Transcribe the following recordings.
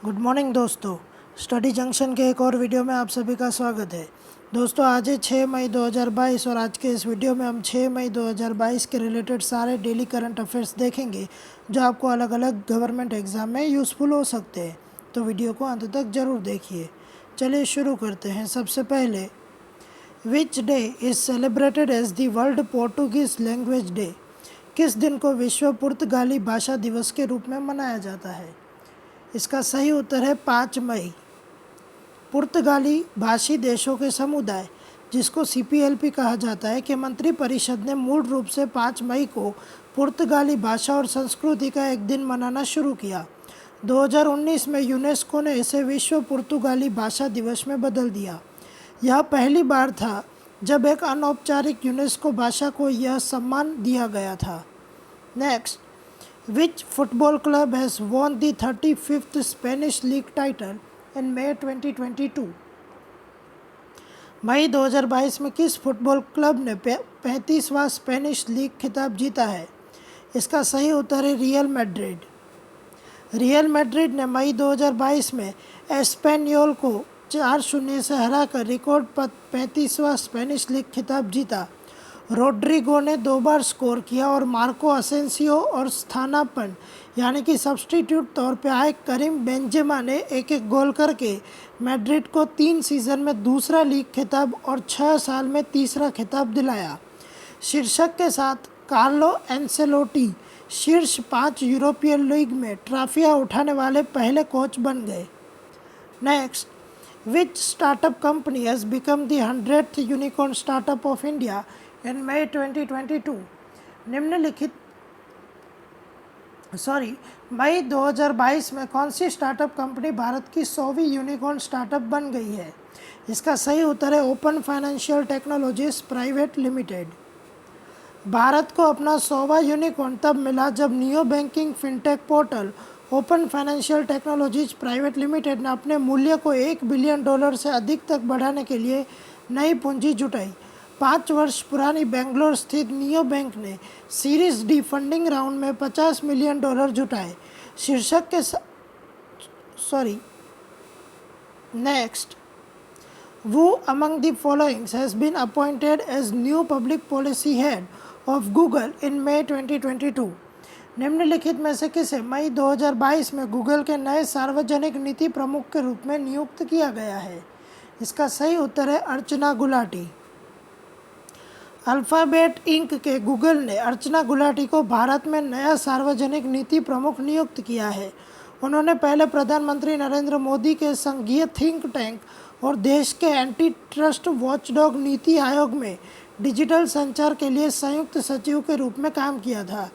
Good morning दोस्तों। Study junction के एक और वीडियो में आप सभी का स्वागत है। दोस्तों आज है 6 मई 2022 और आज के इस वीडियो में हम 6 मई 2022 के रिलेटेड सारे डेली करंट अफेयर्स देखेंगे जो आपको अलग अलग गवर्नमेंट एग्ज़ाम में यूज़फुल हो सकते हैं। तो वीडियो को अंत तक ज़रूर देखिए। चलिए शुरू करते हैं। सबसे पहले, which day is celebrated as the world Portuguese language day? किस दिन को विश्व पुर्तगाली भाषा दिवस के रूप में मनाया जाता है? इसका सही उत्तर है 5 मई। पुर्तगाली भाषी देशों के समुदाय, जिसको CPLP कहा जाता है, के मंत्रिपरिषद ने मूल रूप से 5 मई को पुर्तगाली भाषा और संस्कृति का एक दिन मनाना शुरू किया। 2019 में यूनेस्को ने इसे विश्व पुर्तगाली भाषा दिवस में बदल दिया। यह पहली बार था जब एक अनौपचारिक यूनेस्को भाषा को यह सम्मान दिया गया था। Next, which football club has won the 35th Spanish League title in May 2022? मई 2022 में किस फुटबॉल क्लब ने 35वां स्पेनिश लीग खिताब जीता है? इसका सही उत्तर है रियल मैड्रिड। रियल मैड्रिड ने मई 2022 में एस्पेनियोल को 4-0 से हराकर रिकॉर्ड 35वां स्पेनिश लीग खिताब जीता। रोड्रिगो ने 2 बार स्कोर किया और मार्को असेंसियो और स्थानापन्न यानी कि सब्स्टिट्यूट तौर पे आए करीम बेंजेमा ने एक एक गोल करके मैड्रिड को 3 सीज़न में दूसरा लीग खिताब और 6 साल में तीसरा खिताब दिलाया। शीर्षक के साथ कार्लो एंसेलोटी शीर्ष 5 यूरोपियन लीग में ट्रॉफियां उठाने वाले पहले कोच बन गए। Next, which startup company has become the 100th unicorn startup of India in May 2022? मई 2022 में कौन सी स्टार्टअप कंपनी भारत की 100वीं यूनिकॉर्न स्टार्टअप बन गई है? इसका सही उत्तर है open financial technologies private limited. Bharat को अपना 100वां यूनिकॉर्न तब मिला जब neo banking fintech portal open financial technologies private limited ने अपने मूल्य को $1 बिलियन से अधिक तक बढ़ाने के लिए नई पूंजी जुटाई। 5 वर्ष पुरानी बेंगलोर स्थित नियो बैंक ने सीरीज डी फंडिंग राउंड में $50 मिलियन जुटाए। शीर्षक के next, who among the following has been appointed as new public policy head of Google in May 2022? निम्नलिखित में से किसे मई 2022 में गूगल के नए सार्वजनिक नीति प्रमुख के रूप में नियुक्त किया गया है? इसका सही उत्तर है अर्चना गुलाटी। अल्फ़ाबेट इंक के गूगल ने अर्चना गुलाटी को भारत में नया सार्वजनिक नीति प्रमुख नियुक्त किया है। उन्होंने पहले प्रधानमंत्री नरेंद्र मोदी के संघीय थिंक टैंक और देश के anti trust watchdog NITI Aayog में डिजिटल संचार के लिए संयुक्त सचिव के रूप में काम किया था।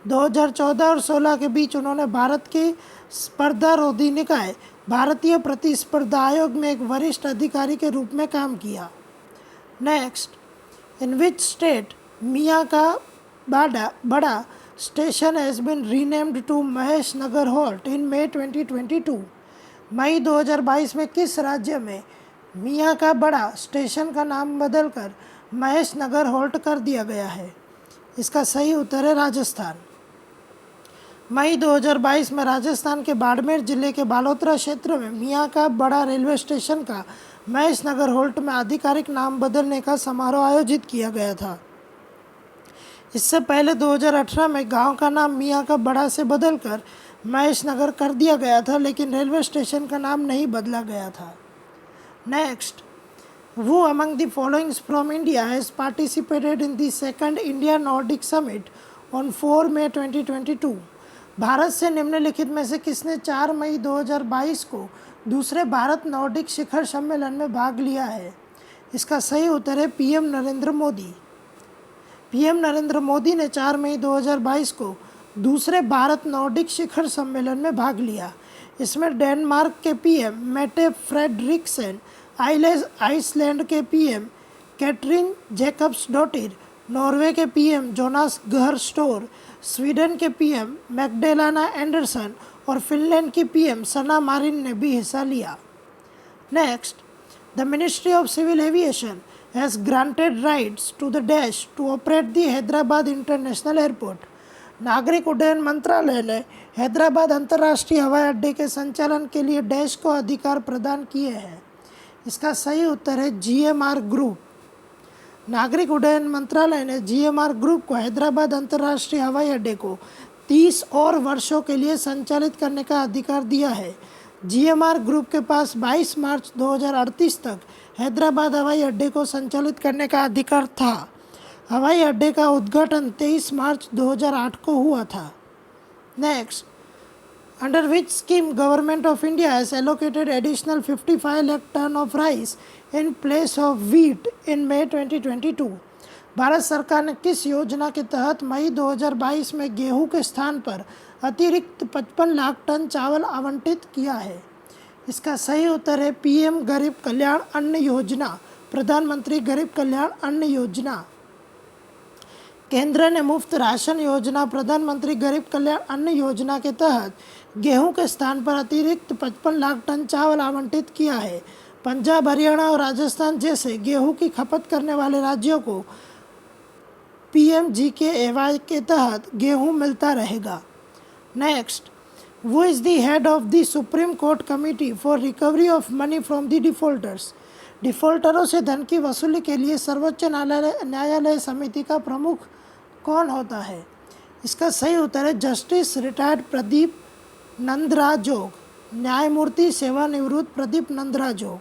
2014 और 16 के बीच उन्होंने भारत के स्पर्धारोधी निकाय भारतीय प्रतिस्पर्धा आयोग में एक वरिष्ठ अधिकारी के रूप में काम किया। Next, in which state Miyan Ka Bada station has been renamed to Mahesh Nagar halt in May 2022? मई 2022 में किस राज्य में मियाँ का बड़ा स्टेशन का नाम बदलकर महेश नगर हॉल्ट कर दिया गया है? इसका सही उत्तर है राजस्थान। मई 2022 में राजस्थान के बाड़मेर जिले के बालोतरा क्षेत्र में मियाँ का बड़ा रेलवे स्टेशन का महेश नगर हॉल्ट में आधिकारिक नाम बदलने का समारोह आयोजित किया गया था। इससे पहले 2018 में गांव का नाम मियाँ का बड़ा से बदलकर महेश नगर कर दिया गया था, लेकिन रेलवे स्टेशन का नाम नहीं बदला गया था। Next, who among the following from India has participated in the second India Nordic Summit on 4 May 2022? Bharat से निम्नलिखित में से किसने 4 मई 2022 को दूसरे भारत नॉर्डिक शिखर सम्मेलन में भाग लिया है? इसका सही उत्तर है PM नरेंद्र मोदी। PM नरेंद्र मोदी ने 4 मई 2022 को दूसरे भारत नॉर्डिक शिखर सम्मेलन में भाग लिया। इसमें डेनमार्क के PM मेटे फ्रेडरिक्सन, आइसलैंड के PM कैटरीन जैकब्सडोटिर, नॉर्वे के PM Jonas Gahr Store, Sweden के PM मैगडेलाना एंडरसन और फिनलैंड की PM सना मारिन ने भी हिस्सा लिया। Next, the ministry of civil aviation has granted rights to the dash to operate the Hyderabad international airport. नागरिक उड्डयन मंत्रालय ने हैदराबाद अंतर्राष्ट्रीय हवाई अड्डे के संचालन के लिए डैश को अधिकार प्रदान किए हैं। इसका सही उत्तर है जीएमआर ग्रुप। नागरिक उड्डयन मंत्रालय ने जीएमआर ग्रुप को हैदराबाद अंतर्राष्ट्रीय हवाई अड्डे को 30 और वर्षों के लिए संचालित करने का अधिकार दिया है। जीएमआर ग्रुप के पास 22 मार्च 2038 तक हैदराबाद हवाई अड्डे को संचालित करने का अधिकार था। हवाई अड्डे का उद्घाटन 23 मार्च 2008 को हुआ था। Next, under which scheme government of India has allocated additional 55 lakh ton of rice in place of wheat in May 2022। Bharat सरकार ने किस योजना के तहत मई 2022 में गेहूं के स्थान पर अतिरिक्त 55 लाख टन चावल आवंटित किया है? इसका सही उत्तर है पीएम गरीब कल्याण अन्न योजना, प्रधानमंत्री गरीब कल्याण अन्न योजना। केंद्र ने मुफ्त राशन योजना, प्रधानमंत्री गरीब कल्याण अन्न योजना के तहत गेहूं के स्थान पर अतिरिक्त 55 लाख टन चावल आवंटित किया है। पंजाब, हरियाणा और राजस्थान जैसे गेहूं की खपत करने वाले राज्यों को पीएमजीकेएवाई के तहत गेहूं मिलता रहेगा। Next, who is the head of the supreme court committee for recovery of money from the defaulters. डिफॉल्टरों से धन की वसूली के लिए सर्वोच्च न्यायालय समिति का प्रमुख कौन होता है? इसका सही उत्तर है जस्टिस रिटायर्ड प्रदीप नंद्राजोग, न्यायमूर्ति सेवानिवृत्त प्रदीप नंद्राजोग।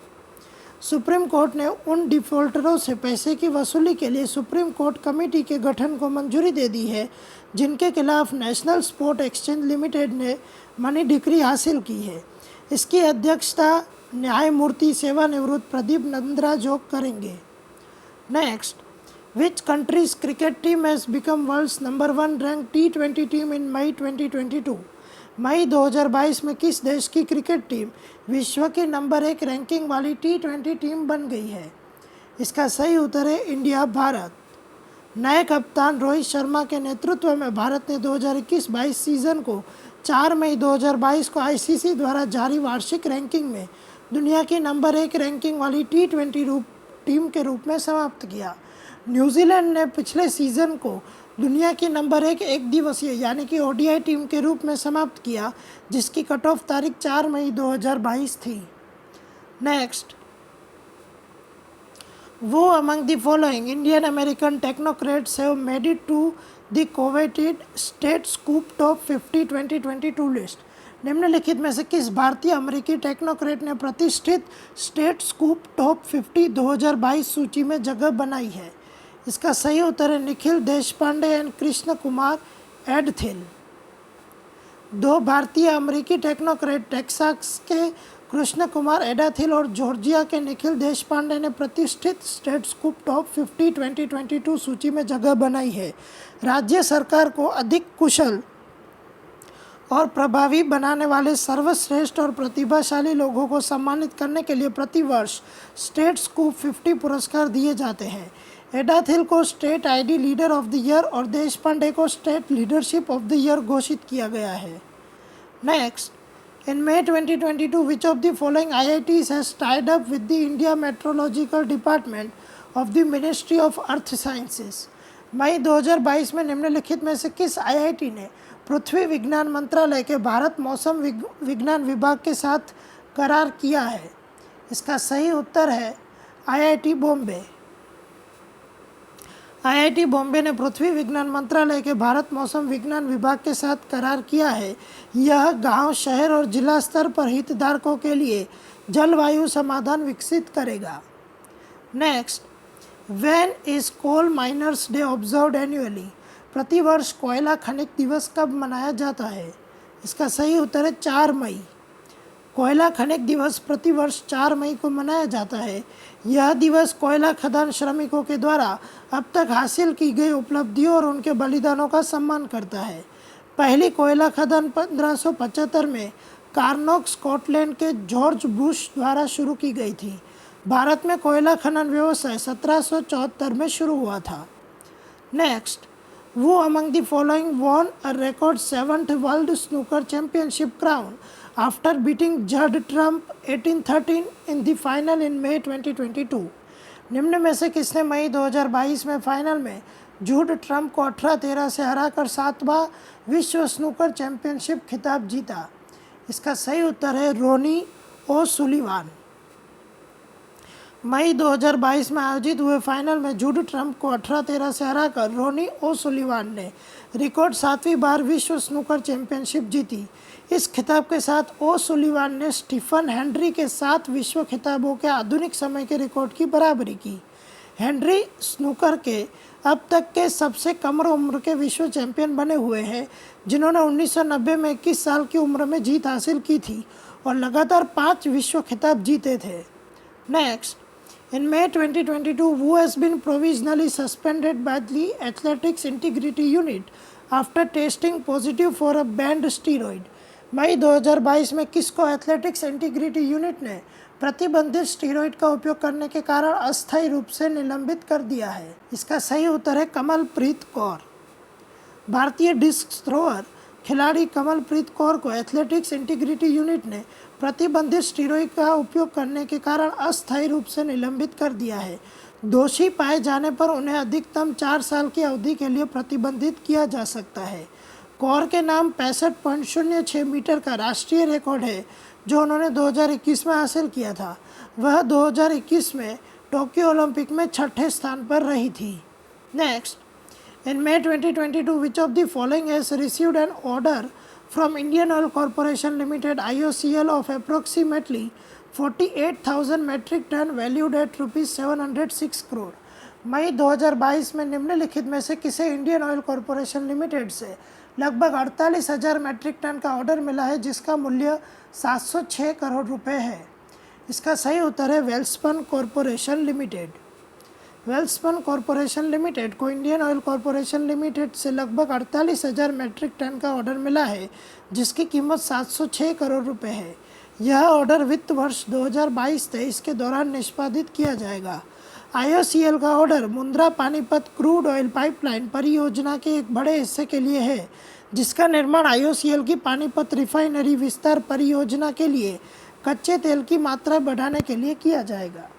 सुप्रीम कोर्ट ने उन डिफॉल्टरों से पैसे की वसूली के लिए सुप्रीम कोर्ट कमेटी के गठन को मंजूरी दे दी है जिनके खिलाफ नेशनल स्पॉट एक्सचेंज लिमिटेड ने मनी डिक्री हासिल की है। इसकी अध्यक्षता न्यायमूर्ति सेवानिवृत्त प्रदीप नंद्राजोग करेंगे। Next, which country's cricket team has become world's number 1 rank T20 team in May 2022। मई 2022 में किस देश की क्रिकेट टीम विश्व की नंबर 1 रैंकिंग वाली T20 टीम बन गई है? इसका सही उत्तर है इंडिया, भारत। नए कप्तान रोहित शर्मा के नेतृत्व में भारत ने 2021-22 सीजन को 4 मई 2022 को आईसीसी द्वारा जारी वार्षिक रैंकिंग में दुनिया की नंबर 1 रैंकिंग वाली T20 टीम के रूप में समाप्त किया। न्यूजीलैंड ने पिछले सीजन को दुनिया की नंबर 1 दिवसीय यानी कि ओडीआई टीम के रूप में समाप्त किया जिसकी कट ऑफ तारीख 4 मई 2022 थी। Next, who among the following Indian American technocrats have made it to the coveted state scoop top 50 2022 list. निम्नलिखित में से किस भारतीय अमेरिकी टेक्नोक्रेट ने प्रतिष्ठित स्टेट स्कूप टॉप 50 2022 सूची में जगह बनाई है? इसका सही उत्तर है निखिल देशपांडे एंड कृष्ण कुमार एडथिल। 2 भारतीय अमेरिकी टेक्नोक्रेट टेक्सास के कृष्ण कुमार एडाथिल और जॉर्जिया के निखिल देशपांडे ने प्रतिष्ठित स्टेट स्कूप टॉप 50 2022 सूची में जगह बनाई है। राज्य सरकार को अधिक कुशल और प्रभावी बनाने वाले सर्वश्रेष्ठ और प्रतिभाशाली लोगों को सम्मानित करने के लिए प्रतिवर्ष स्टेट स्कूप 50 पुरस्कार दिए जाते हैं। एडाथिल को state ID leader of the year और देशपांडे को state leadership of the year घोषित किया गया है। Next, in May 2022 which of the following IITs has tied up with the India Meteorological Department of the Ministry of Earth Sciences? मई 2022 में निम्नलिखित में से किस आईआईटी ने पृथ्वी विज्ञान मंत्रालय के भारत मौसम विज्ञान विभाग के साथ करार किया है? इसका सही उत्तर है आईआईटी बॉम्बे। आईआईटी बॉम्बे ने पृथ्वी विज्ञान मंत्रालय के भारत मौसम विज्ञान विभाग के साथ करार किया है। यह गांव, शहर और जिला स्तर पर हितधारकों के लिए जलवायु समाधान विकसित करेगा। Next, when is coal miners day observed annually? प्रतिवर्ष कोयला खनिक दिवस कब मनाया जाता है? इसका सही उत्तर है 4 मई। कोयला खनिक दिवस प्रतिवर्ष 4 मई को मनाया जाता है। यह दिवस कोयला खदान श्रमिकों के द्वारा अब तक हासिल की गई उपलब्धियों और उनके बलिदानों का सम्मान करता है। पहली कोयला खदान 1575 में कार्नोक, स्कॉटलैंड के जॉर्ज बुश द्वारा शुरू की गई थी। भारत में कोयला खनन व्यवसाय 1774 में शुरू हुआ था। Next, who among the following won a record 7th world snooker championship crown after beating Judd Trump 1813 in the final in May 2022? निम्न में से किसने मई 2022 में फाइनल में जूड ट्रम्प को 18-13 से हराकर 7वां विश्व स्नूकर चैंपियनशिप खिताब जीता? इसका सही उत्तर है रोनी ओसुलिवान। मई 2022 में आयोजित हुए फाइनल में जूड ट्रम्प को 18-13 से हराकर रोनी ओसुलिवान ने रिकॉर्ड 7वीं बार विश्व स्नूकर चैंपियनशिप जीती। इस खिताब के साथ ओसुलिवान ने स्टीफन हेनरी के 7 विश्व खिताबों के आधुनिक समय के रिकॉर्ड की बराबरी की। हेनरी स्नूकर के अब तक के सबसे कम उम्र के विश्व चैंपियन बने हुए हैं, जिन्होंने 1990 में 21 साल की उम्र में जीत हासिल की थी और लगातार 5 विश्व खिताब जीते थे। Next, in May 2022, who has been provisionally suspended by the Athletics Integrity Unit after testing positive for a banned steroid? मई 2022 में किसको एथलेटिक्स इंटीग्रिटी यूनिट ने प्रतिबंधित स्टीरॉयड का उपयोग करने के कारण अस्थायी रूप से निलंबित कर दिया है? इसका सही उत्तर है कमलप्रीत कौर। भारतीय डिस्क थ्रोअर खिलाड़ी कमलप्रीत कौर को एथलेटिक्स इंटीग्रिटी यूनिट ने प्रतिबंधित स्टीरॉयड का उपयोग करने के कारण अस्थायी रूप से निलंबित कर दिया है। दोषी पाए जाने पर उन्हें अधिकतम 4 साल की अवधि के लिए प्रतिबंधित किया जा सकता है। कौर के नाम 65.06 मीटर का राष्ट्रीय रिकॉर्ड है, जो उन्होंने 2021 में हासिल किया था। वह 2021 में टोक्यो ओलंपिक में 6ठे स्थान पर रही थी। Next, in May 2022, which of the following has received an order from Indian Oil Corporation Limited (IOCL) of approximately 48,000 metric ton valued at rupees 706 crore? मई 2022 में निम्नलिखित में से किसे इंडियन ऑयल कॉरपोरेशन लिमिटेड से लगभग 48,000 मैट्रिक टन का order मिला है, जिसका मूल्य 706 करोड़ रुपए है? इसका सही उत्तर है Welspun corporation limited. Welspun corporation limited को इंडियन ऑयल कॉरपोरेशन लिमिटेड से लगभग 48,000 मैट्रिक टन का ऑर्डर मिला है, जिसकी कीमत 706 करोड़ रुपए है। यह ऑर्डर वित्त वर्ष 2022-23 के दौरान निष्पादित किया जाएगा। IOCL का order Mundra Panipat crude oil pipeline परियोजना के एक बड़े हिस्से के लिए है, जिसका निर्माण IOCL की पानीपत रिफाइनरी विस्तार परियोजना के लिए कच्चे तेल की मात्रा बढ़ाने के लिए किया जाएगा।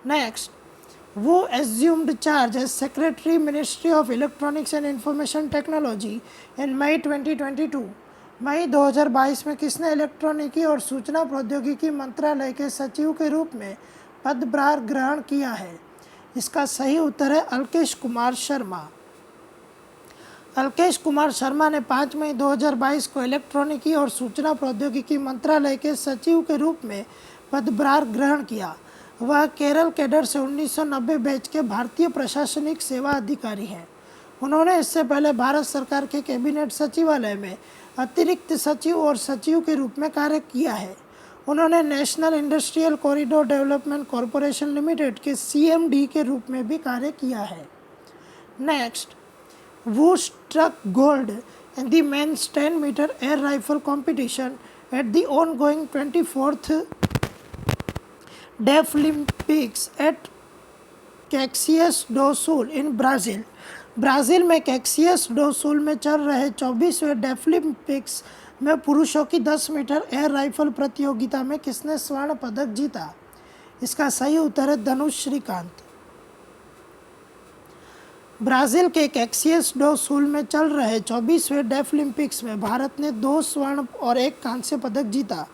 Next, who assumed charge as Secretary Ministry of Electronics and Information Technology in May 2022? मई 2022 में किसने इलेक्ट्रॉनिकी और सूचना प्रौद्योगिकी मंत्रालय के सचिव के रूप में पदभार ग्रहण किया है? इसका सही उत्तर है अल्केश कुमार शर्मा। अल्केश कुमार शर्मा ने 5 मई 2022 को इलेक्ट्रॉनिकी और सूचना प्रौद्योगिकी मंत्रालय के सचिव के रूप में पदभार ग्रहण किया। वह केरल कैडर से 1990 बैच के भारतीय प्रशासनिक सेवा अधिकारी हैं। उन्होंने इससे पहले भारत सरकार के कैबिनेट सचिवालय में अतिरिक्त सचिव और सचिव के रूप में कार्य किया है। उन्होंने national industrial corridor development corporation limited के CMD के रूप में भी कार्य किया है। Next, who struck gold in the men's 10 meter air rifle competition at the ongoing 24th Deaflympics at Caxias do Sul in Brazil? Brazil में कैक्सियस डो सुल में चल रहे 24वें डेफलिम्पिक्स में पुरुषों की 10 मीटर एयर राइफल प्रतियोगिता में किसने स्वर्ण पदक जीता? इसका सही उत्तर है धनुष श्रीकांत। ब्राज़ील के कैक्सियस डो सुल में चल रहे 24वें डेफलिम्पिक्स में भारत ने 2 स्वर्ण और 1 कांस्य पदक जीता।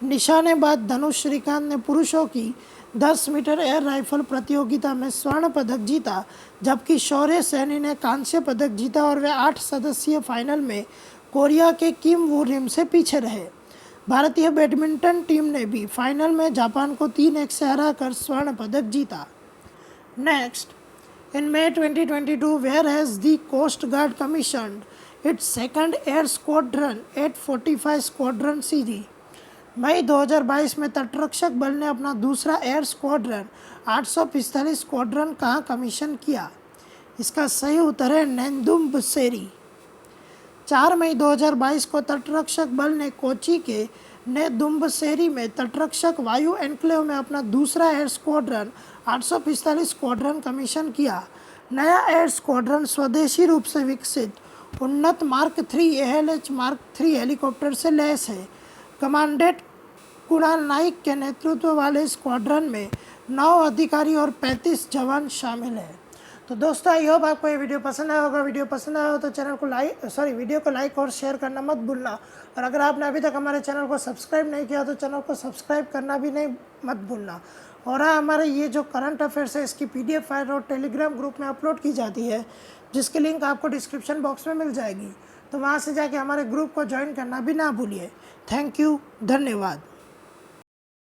निशानेबाज धनुष श्रीकांत ने पुरुषों की 10 मीटर एयर राइफल प्रतियोगिता में स्वर्ण पदक जीता, जबकि शौर्य सैनी ने कांस्य पदक जीता और वे 8 सदस्यीय फाइनल में कोरिया के किम वू रिम से पीछे रहे। भारतीय बैडमिंटन टीम ने भी फाइनल में जापान को 3-1 से हराकर स्वर्ण पदक जीता। Next, in May 2022, where has the Coast Guard commissioned its second air squadron at 45 Squadron CG? मई 2022 में तटरक्षक बल ने अपना दूसरा एयर स्क्वाड्रन 845 स्क्वाड्रन कहाँ कमीशन किया? इसका सही उत्तर है नेदुम्बसेरी। 4 मई 2022 को तटरक्षक बल ने कोची के नेदुम्बसेरी में तटरक्षक वायु एन्क्लेव में अपना दूसरा एयर स्क्वाड्रन 845 स्क्वाड्रन कमीशन किया। नया एयर स्क्वाड्रन स्वदेशी रूप से विकसित उन्नत मार्क 3 ALH मार्क 3 हेलीकॉप्टर से लैस है। कमांडेंट कुणाल नाइक के नेतृत्व वाले स्क्वाड्रन में 9 अधिकारी और 35 जवान शामिल हैं। तो दोस्तों आई होप आपको ये वीडियो पसंद आया होगा। वीडियो पसंद आया हो तो वीडियो को लाइक और शेयर करना मत भूलना। और अगर आपने अभी तक हमारे चैनल को सब्सक्राइब नहीं किया तो चैनल को सब्सक्राइब करना भी नहीं मत भूलना। और हाँ, हमारे ये जो करंट अफेयर्स है इसकी PDF फाइल और टेलीग्राम ग्रुप में अपलोड की जाती है, जिसकी लिंक आपको डिस्क्रिप्शन बॉक्स में मिल जाएगी। तो वहाँ से जाके हमारे ग्रुप को ज्वाइन करना भी ना भूलिए। थैंक यू, धन्यवाद।